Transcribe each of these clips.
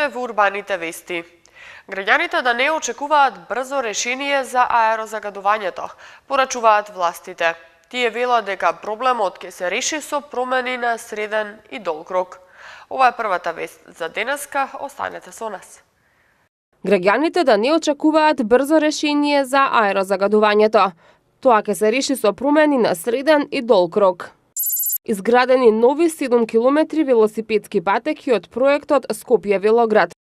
Слушате во урбаните вести. Граѓаните да не очекуваат брзо решение за аерозагадувањето, порачуваат властите. Тие велат дека проблемот ќе се реши со промени на среден и долг рок. Ова е првата вест за денеска, останете со нас. Граѓаните да не очекуваат брзо решение за аерозагадувањето. Тоа ќе се реши со промени на среден и долг рок. Изградени нови 7 километри велосипедски патеки од проектот Скопје-Велоград.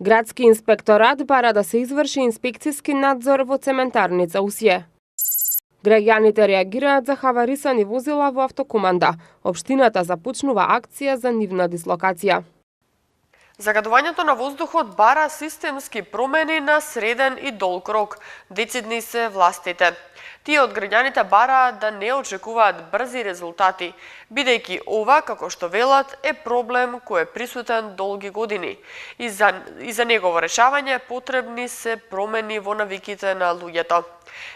Градски инспекторат бара да се изврши инспекцијски надзор во цементарница Усје. Граѓаните реагираат за хаварисани возила во автокоманда. Општината започнува акција за нивна дислокација. Загадувањето на воздухот бара системски промени на среден и долг рок. Децидни се властите. Тие од граѓаните бараат да не очекуваат брзи резултати, бидејќи ова, како што велат, е проблем кој е присутен долги години. И за негово решавање потребни се промени во навиките на луѓето.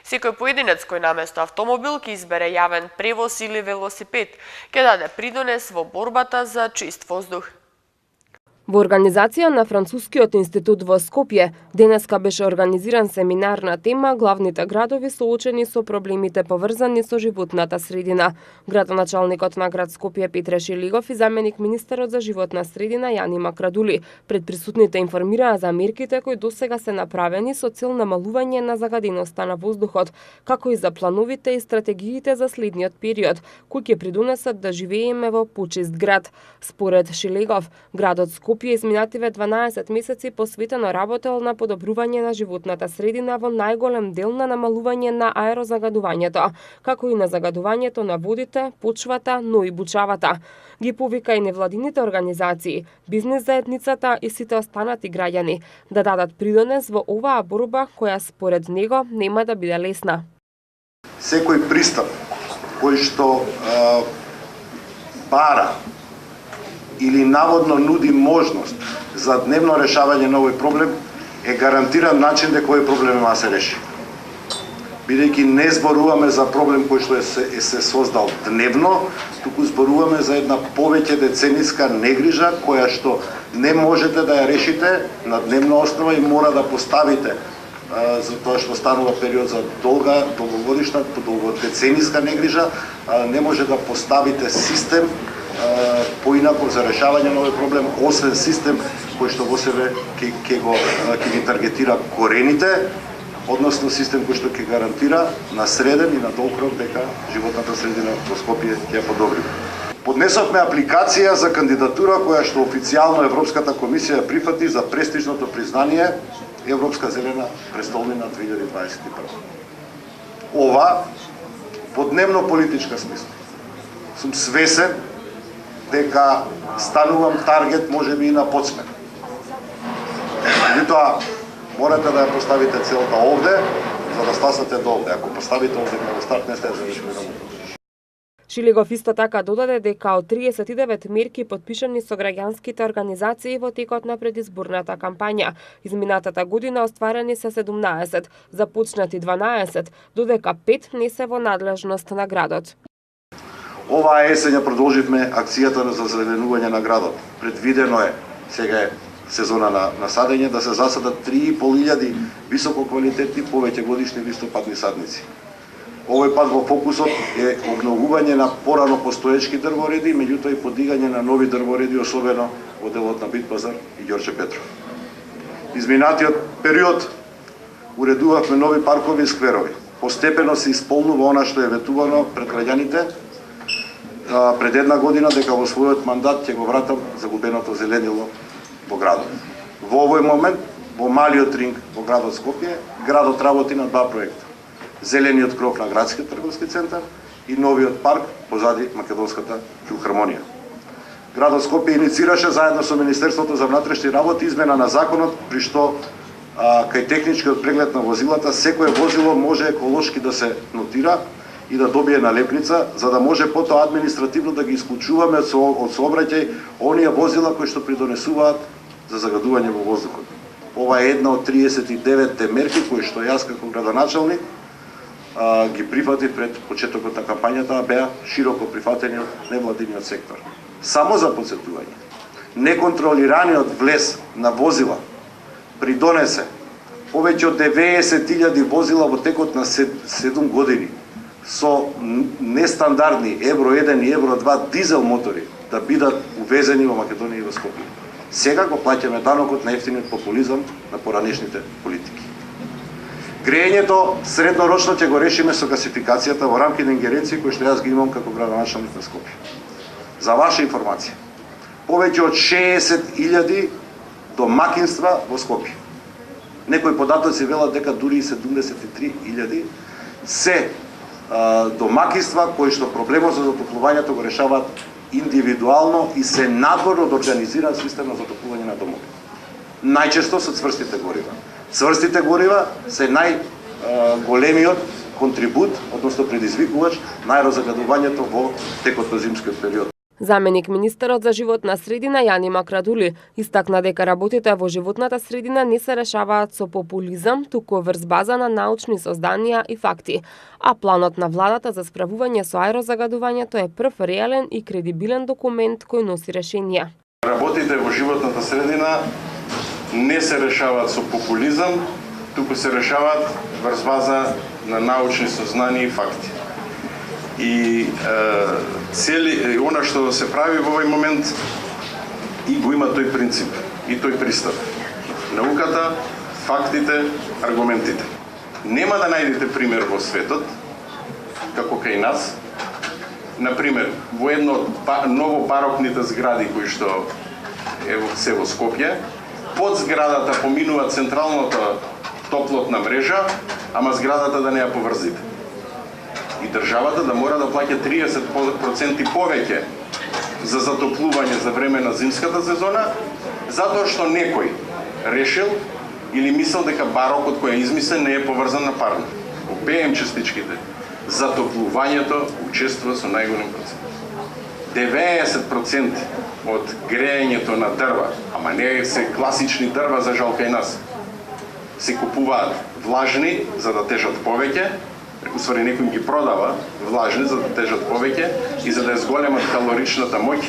Секој поединец кој наместо автомобил ќе избере јавен превоз или велосипед, ќе даде придонес во борбата за чист воздух. Во организација на Францускиот институт во Скопје, денеска беше организиран семинар на тема главните градови соочени со проблемите поврзани со животната средина. Градоначалникот на град Скопје Петре Шилигов и заменик министерот за животна средина Јани Макрадули пред присутните информираа за мерките кои досега се направени со цел намалување на загаденоста на воздухот, како и за плановите и стратегиите за следниот период, кои ќе придонесат да живееме во почист град. Според Шилигов, градот Скопје изминативе 12 месеци посветено работел на подобрување на животната средина во најголем дел на намалување на аерозагадувањето, како и на загадувањето на водите, почвата, но и бучавата. Ги повика и невладините организации, бизнес заедницата и сите останати граѓани да дадат придонес во оваа борба која според него нема да биде лесна. Секој пристап кој што бара или наводно нуди можност за дневно решавање на овој проблем е гарантиран начин дека овој проблем ма се реши. Бидејќи не зборуваме за проблем кој што се создал дневно, туку зборуваме за една повеќе децениска негрижа која што не можете да ја решите на дневна основа и мора да поставите за тоа што станува период за долгогодишна, долгодецениска негрижа, не може да поставите систем поинаков за решавање на овој проблем, освен систем кој што во себе ќе ги таргетира корените, односно систем кој што ќе гарантира на среден и на долг рок дека животната средина во Скопје ќе ја подобри. Поднесовме апликација за кандидатура која што официјално Европската комисија прифати за престижното признание Европска зелена престолнина 2021. Ова во дневно политичка смисла. Сум свесен дека станувам таргет можеби и на подсмех. Меѓутоа, морате да ја поставите целта овде, за да стасате до овде. Ако поставите овде како старт, не сте завршили работа. Шилигов исто така додаде дека од 39 мерки потпишани со граѓанските организации во текот на предизборната кампања. Изминатата година остварени се 17, започнати 12, додека 5 не се во надлежност на градот. Оваа есен ја продолживме акцијата за зеленување на градот. Предвидено е, сега е сезона на садење, да се засадат 3.500 висококвалитетни повеќе годишни листопадни садници. Овој пат во фокусот е обновување на порано постоечки дрвореди, меѓутоа и подигање на нови дрвореди, особено во делот на Битпазар и Ѓорче Петров. Изминатиот период уредувавме нови паркови и скверови. Постепено се исполнува она што е ветувано пред граѓаните пред една година, дека во својот мандат ќе го вратам загубеното зеленило во градот. Во овој момент, во малиот ринг во градот Скопје, градот работи на два проекта. Зелениот кров на градскиот трговски центар и новиот парк позади Македонската филхармонија. Градот Скопје иницираше заедно со Министерството за внатрешни работи измена на законот при што кај техничкиот преглед на возилата секое возило може еколошки да се нотира и да добие налепница, за да може потоа административно да ги исклучуваме од сообраќај оние возила кои што придонесуваат за загадување во воздухот. Ова е една од 39 мерки кои што јас како градоначалник ги прифатив пред почетокот на кампањата, а беа широко прифатени од невладиниот сектор. Само за подсетување, неконтролираниот влез на возила придонесе повеќе од 90.000 возила во текот на 7 години со нестандардни Евро 1 и Евро 2 дизел мотори да бидат увезени во Македонија и во Скопје. Сега го плаќаме данокот на ефтиниот популизам на поранешните политики. Грејењето среднорочно ќе го решиме со гасификацијата во рамки на ингеренции кои што јас ги имам како градоначалник на Скопје. За ваша информација, повеќе од 60.000 домакинства во Скопје. Некои податоци велат дека дури и 73.000 се домакинства кои што проблемот за затоплувањето го решаваат индивидуално и се надвор од организиран систем на затоплување на домови. Најчесто со цврстите горива. Цврстите горива се најголемиот контрибут, односно предизвикувач на аерозагадувањето во текот на зимскиот период. Заменик министерот за животна средина Јани Макрадули истакна дека работите во животната средина не се решаваат со популизам, туку врз база на научни созданија и факти, а планот на владата за справување со аерозагадувањето е прв реален и кредибилен документ кој носи решенија. Работите во животната средина не се решаваат со популизам, туку се решаваат врз база на научни сознанија и факти. И она што се прави во овој момент и го има тој принцип и тој пристап. Науката, фактите, аргументите. Нема да најдете пример во светот, како кај нас, например, во едно од ново барокните згради кои што се во Скопје, под зградата поминува централната топлотна мрежа, ама зградата да не ја поврзите. И државата да мора да плаќа 30% повеќе за затоплување за време на зимската сезона, затоа што некој решил или мислел дека барокот кој е измислен не е поврзан на парно. Во ПМ частичките затоплувањето учествува со најголем процент. 90% од грејењето на дрва, ама не се класични дрва за жал кај нас, се купуваат влажни за да тежат повеќе, усвари некој ги продава влажни за да тежат повеќе и за да зголемат калоричната моќ,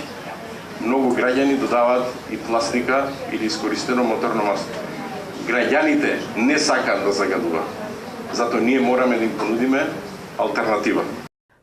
многу граѓани додаваат и пластика или искористено моторно масло. Граѓаните не сакаат да загадуваат. Затоа ние мораме да им понудиме алтернатива.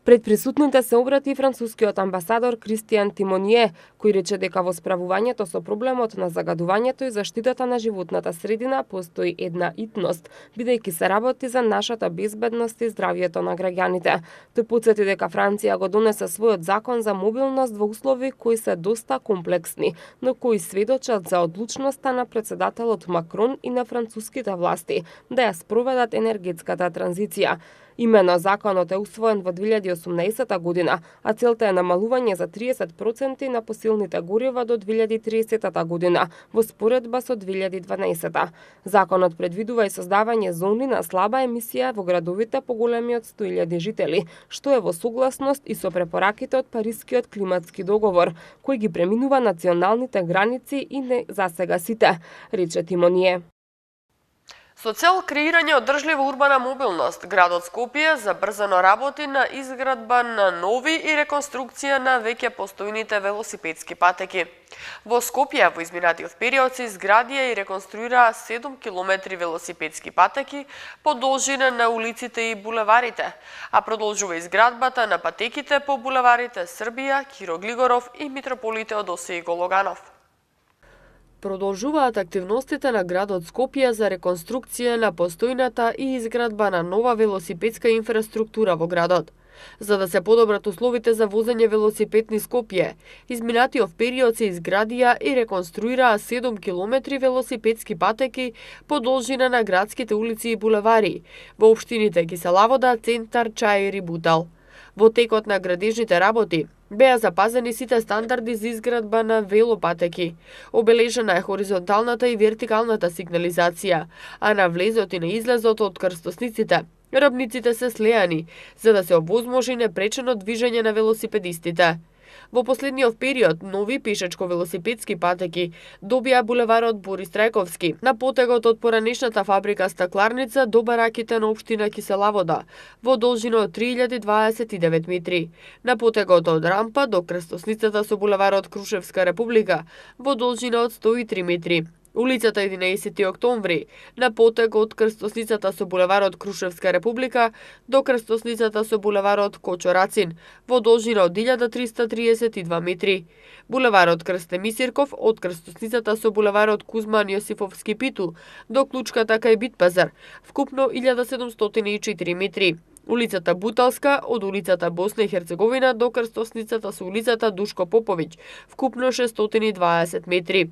Пред присутните се обрати и францускиот амбасадор Кристијан Тимоние, кој рече дека во справувањето со проблемот на загадувањето и заштитата на животната средина постои една итност, бидејќи се работи за нашата безбедност и здравјето на граѓаните. Тој потсети дека Франција го донесе својот закон за мобилност во услови кои се доста комплексни, но кои сведочат за одлучноста на председателот Макрон и на француските власти да ја спроведат енергетската транзиција. Имено законот е усвоен во 2018 година, а целта е намалување за 30% на посилните горива до 2030 година, во споредба со 2012. Законот предвидува и создавање зони на слаба емисија во градовите поголеми од 100.000 жители, што е во согласност и со препораките од Парискиот климатски договор, кој ги преминува националните граници и не засега сите, рече Тимоние. Со цел креирање одржлива урбана мобилност, градот Скопје забрзано работи на изградба на нови и реконструкција на веќе постојните велосипедски патеки. Во Скопје во изминатиот период се изградија и реконструираа 7 километри велосипедски патеки по должина на улиците и булеварите, а продолжува изградбата на патеките по булеварите Србија, Киро Глигоров и Митрополите Одосиј Гологанов. Продолжуваат активностите на градот Скопје за реконструкција на постојната и изградба на нова велосипедска инфраструктура во градот. За да се подобрат условите за возење велосипед низ Скопје, изминатиот период се изградија и реконструираа 7 километри велосипедски патеки по должина на градските улици и булевари во општините Киселавода, Центар, Чаир и Бутал. Во текот на градежните работи беа запазени сите стандарди за изградба на велопатеки. Обележена е хоризонталната и вертикалната сигнализација, а на влезот и на излезот од крстосниците рабниците се слеани, за да се овозможи непречено движење на велосипедистите. Во последниот период, нови пешачко-велосипедски патеки добија булеварот Борис Трајковски, на потегот од поранешната фабрика Стакларница до бараките на општина Киселавода, во должина од 3029 метри, на потегот од рампа до крстосницата со булеварот Крушевска република, во должина од 103 метри, улицата 11 октомври, на потег од крстосницата со булеварот Крушевска република до крстосницата со булеварот Кочо Рацин, во должина од 1332 метри. Булеварот Крсте Мисирков од крстосницата со булеварот Кузман Јосифовски Питу до клучката кај Битпазар, вкупно 1704 метри. Улицата Буталска од улицата Босна и Херцеговина до крстосницата со улицата Душко Поповиќ, вкупно 620 метри.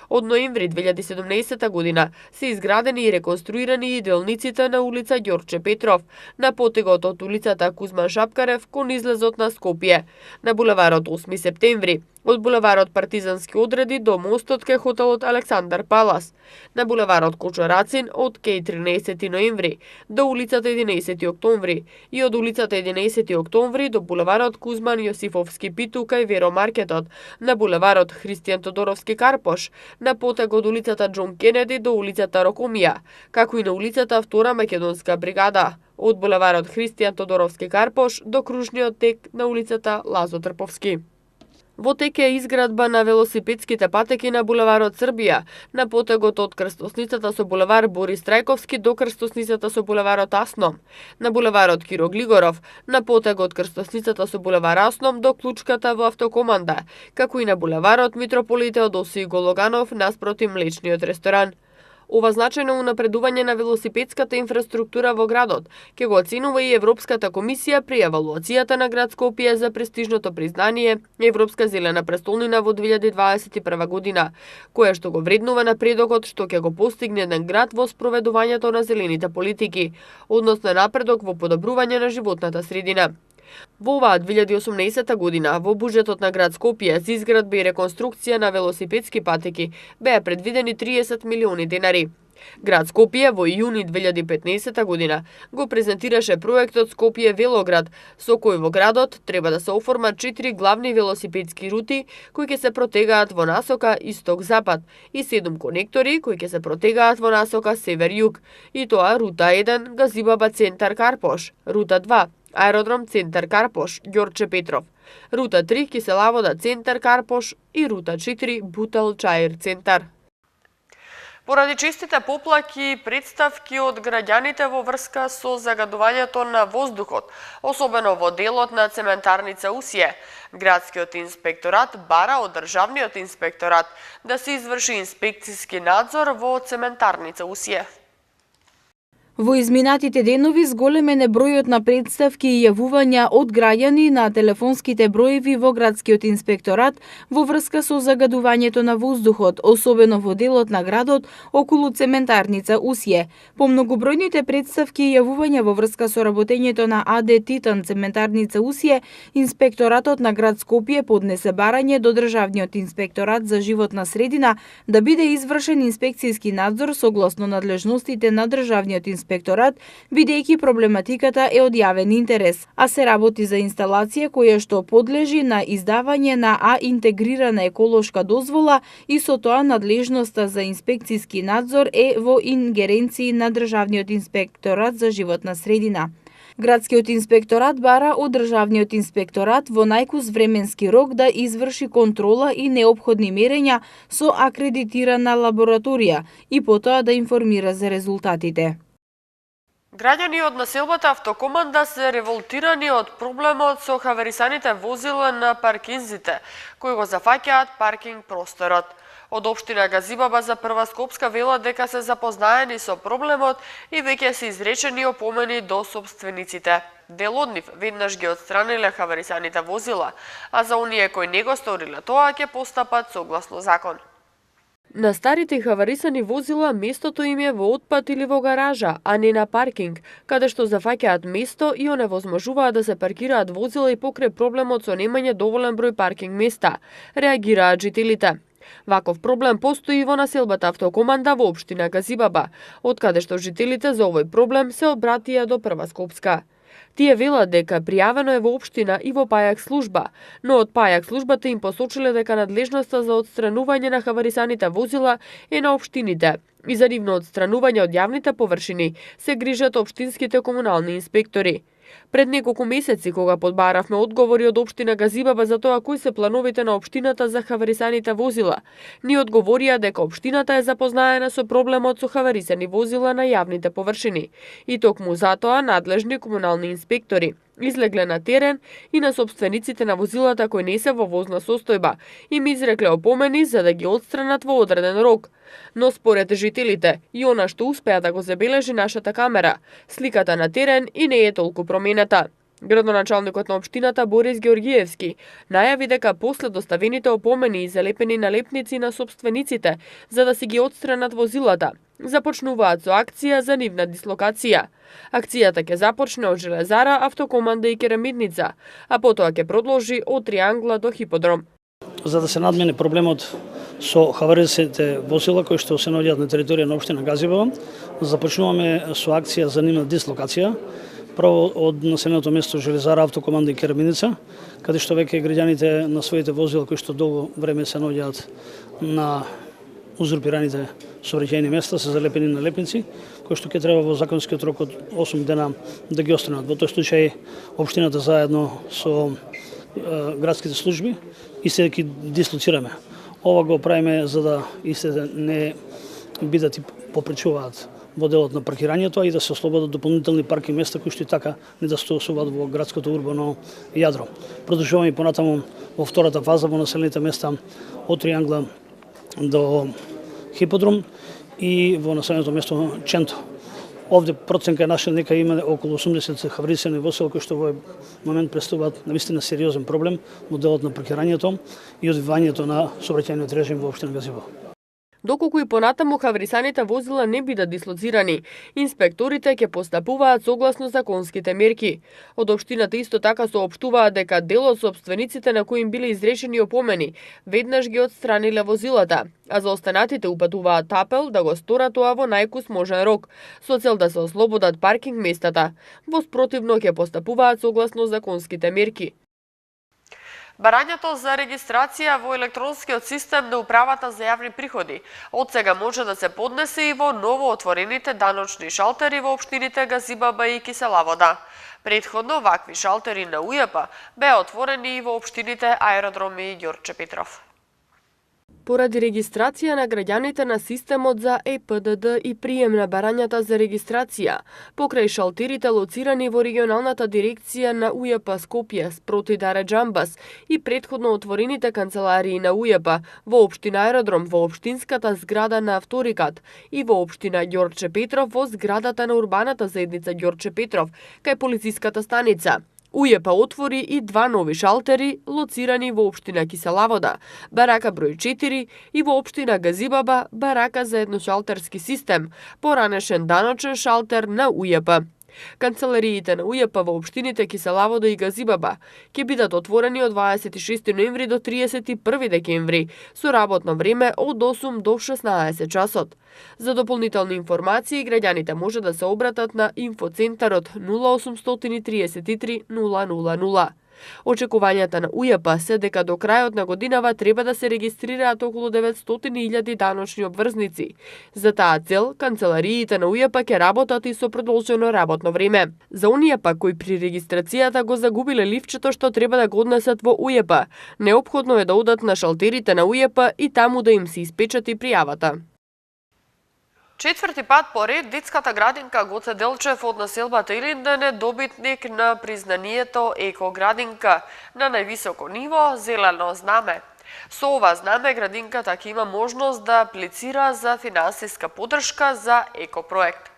Од ноември 2017 година се изградени и реконструирани и делниците на улица Ѓорче Петров, на потегот од улицата Кузман Шапкарев кон излезот на Скопје, на булеварот 8 септември, од булеварот Партизански одреди до мостот кај хотелот Александар Палас, на булеварот Кочо Рацин од кај 13 ноември до улицата 11 октомври и од улицата 11 октомври до булеварот Кузман Јосифовски Питу кај Веромаркетот, на булеварот Христијан Тодоровски Карпош, на потег од улицата Џон Кенеди до улицата Рокомија, како и на улицата Втора Македонска бригада, од булеварот Христијан Тодоровски Карпош до кружниот тек на улицата Лазо Трповски. Во тек е изградба на велосипедските патеки на булеварот Србија, на потегот од крстосницата со булевар Борис Трајковски до крстосницата со булеварот Асном, на булеварот Киро Глигоров, на потег од крстосницата со булевар Асном до клучката во автокоманда, како и на булеварот Митрополите Теодосиј Гологанов наспроти млечниот ресторан. Ова значајно унапредување на велосипедската инфраструктура во градот ќе го оценува и Европската комисија при евалуацијата на град Скопје за престижното признание Европска зелена престолнина во 2021 година, која што го вреднува напредокот што ќе го постигне еден град во спроведувањето на зелените политики, односно напредок во подобрување на животната средина. Во оваа 2018 година, во буџетот на град Скопје за изградба и реконструкција на велосипедски патеки беа предвидени 30 милиони денари. Град Скопје во јуни 2015 година го презентираше проектот Скопје Велоград, со кој во градот треба да се оформат 4 главни велосипедски рути кои ќе се протегаат во насока исток-запад и 7 конектори кои ќе се протегаат во насока север-југ, и тоа рута 1 Газибаба центар Карпош, рута 2 Аеродром центар Карпош, Ѓорче Петров, рута 3 Киселавода центар Карпош и рута 4 Бутал Чаир центар. Поради честите поплаки и представки од граѓаните во врска со загадувањето на воздухот, особено во делот на цементарница Усје, градскиот инспекторат бара од државниот инспекторат да се изврши инспекцијски надзор во цементарница Усје. Во изминатите денови зголемен е бројот на представки и јавувања од граѓани на телефонските броеви во градскиот инспекторат во врска со загадувањето на воздухот, особено во делот на градот околу цементарница Усје. По многобројните представки и јавувања во врска со работењето на АД Титан цементарница Усје, инспекторатот на град Скопје поднесе барање до државниот инспекторат за животна средина да биде извршен инспекцијски надзор согласно надлежностите на државниот инспекторат, бидејќи проблематиката е од јавен интерес, а се работи за инсталација која што подлежи на издавање на интегрирана еколошка дозвола и со тоа надлежноста за инспекцијски надзор е во ингеренции на државниот инспекторат за животна средина. Градскиот инспекторат бара од државниот инспекторат во најкус временски рок да изврши контрола и неопходни мерења со акредитирана лабораторија и потоа да информира за резултатите. Граѓани од населбата Автокоманда се револтирани од проблемот со хаварисаните возила на паркинзите, кои го зафаќаат паркинг просторот. Од општина Газибаба за Прва Скопска велат дека се запознаени со проблемот и веќе се изречени опомени до собствениците. Дел од нив веднаш ги отстраниле хаварисаните возила, а за оние кои не го сториле тоа ќе постапат согласно закон. На старите хаварисани возила местото им е во отпад или во гаража, а не на паркинг, каде што зафаќаат место и оневозможуваат да се паркираат возила и покрај проблемот со немање доволен број паркинг места, реагираат жителите. Ваков проблем постои и во населбата Автокоманда во општина Газибаба, од каде што жителите за овој проблем се обратија до Прва Скопска. Тие велат дека пријавено е во општина и во ПАЈАК служба, но од ПАЈАК службата им посочиле дека надлежноста за отстранување на хаварисаните возила е на општините и за нивно отстранување од јавните површини се грижат општинските комунални инспектори. Пред неколку месеци, кога подбаравме одговори од општина Газибаба за тоа кои се плановите на општината за хаварисаните возила, ни одговорија дека општината е запознаена со проблемот со хаварисани возила на јавните површини и токму затоа надлежни комунални инспектори излегле на терен и на собствениците на возилата кои не се во возна состојба им изрекле опомени за да ги отстранат во одреден рок. Но според жителите, и она што успеа да го забележи нашата камера, сликата на терен и не е толку променета. Градоначалникот на општината Борис Георгиевски најави дека после доставените опомени и залепени налепници на собствениците за да си ги отстранат возилата, започнуваат со акција за нивна дислокација. Акцијата ќе започне од Железара, Автокоманда и Керамидница, а потоа ќе продолжи од Триангла до Хиподром. За да се надмине проблемот со хаварисаните возила кои што се наоѓаат на територија на општина Газибаба, започнуваме со акција за нивна дислокација. Прво од населеното место Железара, Автокоманда и Керамидница, каде што веќе граѓаните на своите возила кои што долго време се наоѓаат на узурпираните сообраќајни места се залепени налепници, кои што ќе треба во законскиот рок од 8 дена да ги отстранат. Во тој случај општината заедно со градските служби истите ги дислоцираме. Ова го правиме за да истите не бидат и попречуваат во делот на паркирањето, а и да се ослободат дополнителни парки места кои што и така недостасуваат во градското урбано јадро. Продолжуваме и понатаму во втората фаза во населените места од Триангла до Хиподром и во населеното место Ченто. Овде проценка е наша дека има околу 80 хаварисани возила кои што во момент представуваат навистина сериозен проблем во делот на паркирањето и одвивањето на сообраќајниот режим во општина Газибаба. Доколку и понатаму хаварисаните возила не бидат дислоцирани, инспекторите ќе постапуваат согласно законските мерки. Од општината исто така соопштуваат дека дел од собствениците на кои им биле изрешени опомени веднаш ги отстраниле возилата, а за останатите упатуваат апел да го сторат тоа во најкус можен рок, со цел да се ослободат паркинг местата. Во спротивно ќе постапуваат согласно законските мерки. Барањето за регистрација во електронскиот систем на Управата за јавни приходи од сега може да се поднесе и во ново отворените даночни шалтери во општините Газибаба и Киселавода. Претходно вакви шалтери на УЈП беа отворени и во општините Аеродром и Ѓорче Петров. Поради регистрација на граѓаните на системот за ЕПДД и прием на барањата за регистрација, покрај шалтерите лоцирани во регионалната дирекција на УЈП Скопје, спроти Даре Џамбас и претходно отворените канцеларии на УЈП во општина Аеродром во општинската зграда на Авторикат и во општина Ѓорче Петров во зградата на урбаната заедница Ѓорче Петров, кај полициската станица. УЈП отвори и два нови шалтери, лоцирани во општина Киселавода, барака број 4 и во општина Газибаба, барака за едношалтерски систем, поранешен даночен шалтер на УЈП. Канцелариите на УЈП во општините Киселавода и Газибаба ќе бидат отворени од 26 ноември до 31 декември, со работно време од 8 до 16 часот. За дополнителни информации, граѓаните може да се обратат на инфоцентарот 0833 000. Очекувањата на УЈП се дека до крајот на годинава треба да се регистрираат околу 900.000 даночни обврзници. За таа цел, канцелариите на УЈП ќе работат и со продолжено работно време. За оние пак кои при регистрацијата го загубиле ливчето што треба да го однесат во УЈП, неопходно е да одат на шалтерите на УЈП и таму да им се испечати пријавата. Четврти пат поред, детската градинка Гоце Делчев од населбата Илинден е добитник на признанието Еко-градинка на највисоко ниво зелено знаме. Со ова знаме градинката ќе има можност да аплицира за финансиска поддршка за екопроект.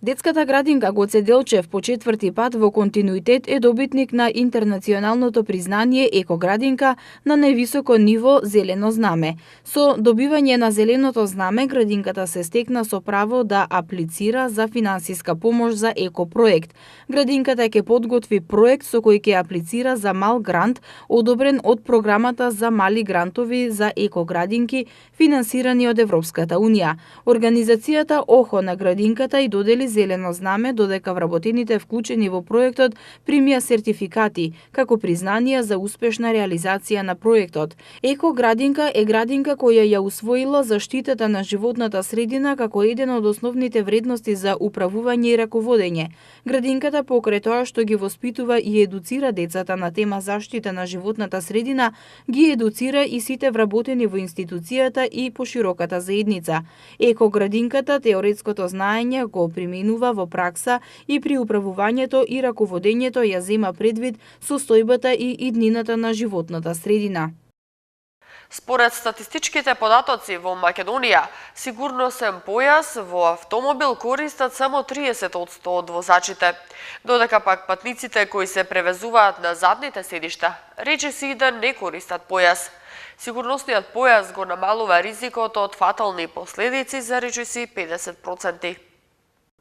Детската градинка Гоце Делчев по четврти пат во континуитет е добитник на интернационалното признание Еко-градинка на највисоко ниво зелено знаме. Со добивање на зеленото знаме, градинката се стекна со право да аплицира за финансиска помош за екопроект. Градинката ќе подготви проект со кој ќе аплицира за мал грант, одобрен од програмата за мали грантови за екоградинки, финансирани од Европската унија. Организацијата ОХО на градинката и додели зелено знаме, додека вработените вклучени во проектот примија сертификати како признанија за успешна реализација на проектот. Еко градинка е градинка која ја усвоила заштитата на животната средина како еден од основните вредности за управување и раководење. Градинката покрај тоа што ги воспитува и едуцира децата на тема заштита на животната средина, ги едуцира и сите вработени во институцијата и пошироката заедница. Еко градинката теоретското знаење го применува во пракса и при управувањето и раководењето ја зема предвид состојбата и иднината на животната средина. Според статистичките податоци во Македонија, сигурносен појас во автомобил користат само 30% од возачите, додека пак патниците кои се превезуваат на задните седишта, речиси да не користат појас. Сигурносниот појас го намалува ризикот од фатални последици за речиси 50%.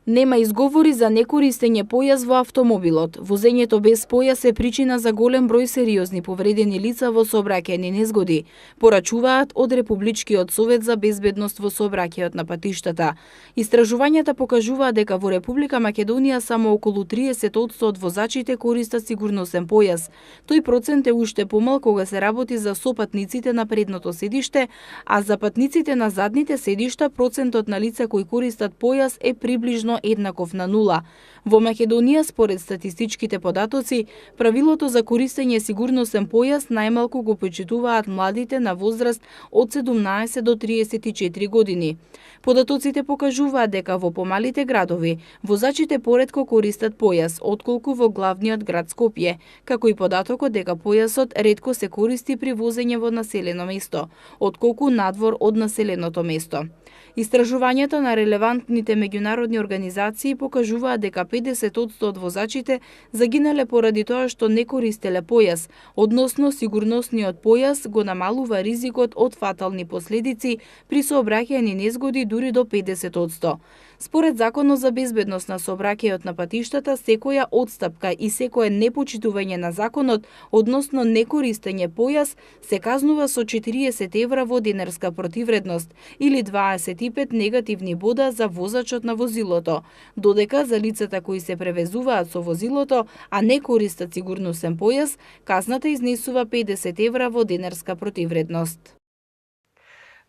Нема изговори за некористење појас во автомобилот. Возењето без појас е причина за голем број сериозни повредени лица во сообраќајни незгоди, порачуваат од Републичкиот совет за безбедност во сообраќајот на патиштата. Истражувањата покажуваат дека во Република Македонија само околу 30% од возачите користат сигурносен појас. Тој процент е уште помал кога се работи за сопатниците на предното седиште, а за патниците на задните седишта процентот на лица кои користат појас е приближно еднаков на 0. Во Македонија, според статистичките податоци, правилото за користење сигурносен појас најмалку го почитуваат младите на возраст од 17 до 34 години. Податоците покажуваат дека во помалите градови возачите поретко користат појас, отколку во главниот град Скопје, како и податокот дека појасот ретко се користи при возење во населено место, отколку надвор од населеното место. Истражувањата на релевантните меѓународни организации покажуваат дека 50% од возачите загинале поради тоа што не користеле појас, односно сигурносниот појас го намалува ризикот од фатални последици при сообраќајни незгоди дури до 50%. Според Законот за безбедност на сообраќајот на патиштата, секоја отстапка и секое непочитување на законот, односно некористење појас, се казнува со 40 евра во денарска противредност или 25 негативни бода за возачот на возилото, додека за лицата кои се превезуваат со возилото, а не користат сигурносен појас, казната изнесува 50 евра во денарска противредност.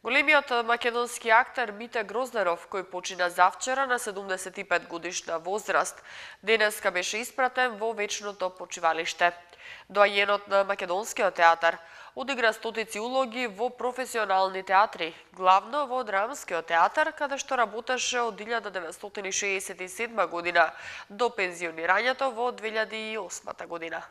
Големиот македонски актер Мите Грозданов, кој почина завчера на 75 годишна возраст, денеска беше испратен во вечното почивалиште. Доајенот на македонскиот театар одигра стотици улоги во професионални театри, главно во Драмскиот театар, каде што работеше од 1967 година до пензионирањето во 2008 година.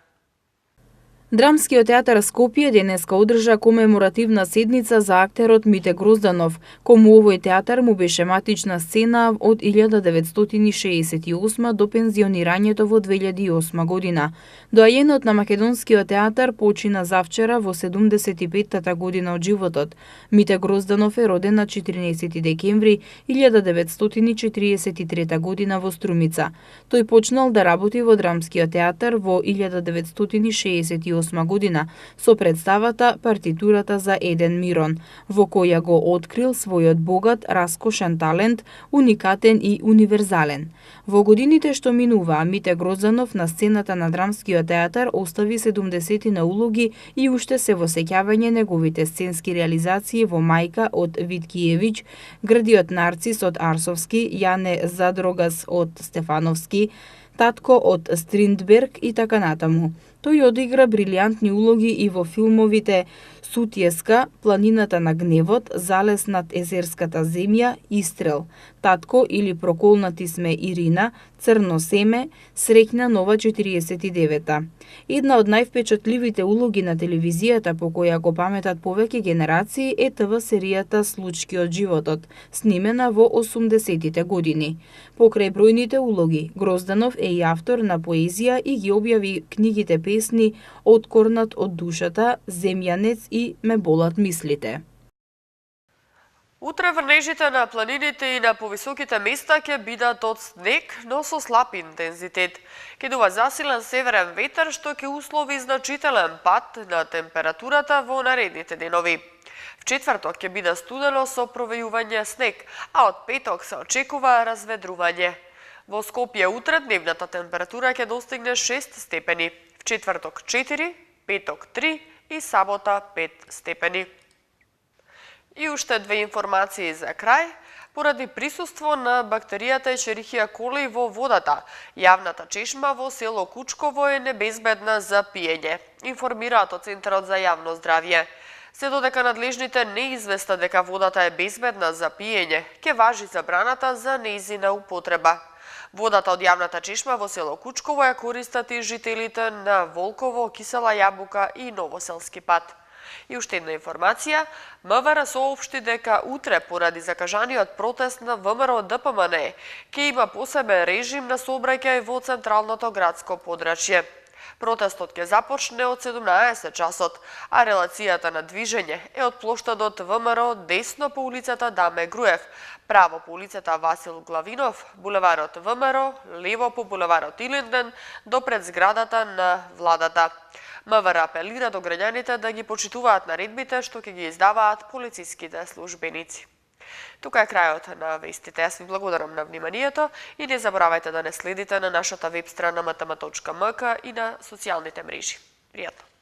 Драмскиот театар Скопје денеска одржа комеморативна седница за актерот Мите Грозданов, кому овој театар му беше матична сцена од 1968 до пензионирањето во 2008 година. Доајенот на македонскиот театар почина завчера во 75-та година од животот. Мите Грозданов е роден на 14 декември 1943 година во Струмица. Тој почнал да работи во Драмскиот театар во 1968 година со представата Партитурата за Еден Мирон, во која го открил својот богат, раскошен талент, уникатен и универзален. Во годините што минуваа, Мите Грозданов на сцената на Драмскиот театар остави 70 на улоги и уште се во сеќавање неговите сценски реализации во Мајка од Виткиевиќ, Грдиот Нарцис од Арсовски, Јане Задрогас од Стефановски, Татко од Стриндберг и така натаму. Тој одигра брилијантни улоги и во филмовите Сутјеска, Планината на гневот, Залез над езерската земја, Истрел, Татко или Проколнати сме Ирина, Црно семе, Среќна нова 49-та. Една од највпечатливите улоги на телевизијата по која го паметат повеќе генерации е ТВ серијата Случки од животот, снимена во 80-тите години. Покрај бројните улоги, Грозданов е и автор на поезија и ги објави книгите песни Откорнат од душата, Земјанец и Ме болат мислите. Утре врнежите на планините и на повисоките места ќе бидат од снег, но со слаб интензитет. Ќе дува засилен северен ветер што ќе услови значителен пад на температурата во наредните денови. В четврток ќе биде студено со провејување снег, а од петок се очекува разведрување. Во Скопје утре дневната температура ќе достигне 6 степени, в четврток 4, петок 3 и сабота 5 степени. И уште две информации за крај. Поради присуство на бактеријата Ешерихија колеј во водата, јавната чешма во село Кучково е небезбедна за пиење, информираат од Центарот за јавно здравје. Се додека надлежните не известа дека водата е безбедна за пиење, ќе важи забраната за нејзина употреба. Водата од јавната чешма во село Кучково ја користат и жителите на Волково, Кисела Јабука и Новоселски пат. И уште една информација, МВР соопшти дека утре поради закажаниот протест на ВМРО ДПМН ќе има посебен режим на сообраќај во централното градско подрачје. Протестот ќе започне од 17 часот, а релацијата на движење е од плоштадот ВМРО десно по улицата Даме Груев, право по улицата Васил Главинов, булеварот ВМРО, лево по булеварот Илинден до пред зградата на владата. МВР апелира до граѓаните да ги почитуваат наредбите што ќе ги издаваат полициските службеници. Тука е крајот на вестите. Јас ви благодарам на вниманието и не заборавајте да не следите на нашата веб страна mtm.mk и на социјалните мрежи. Пријатно!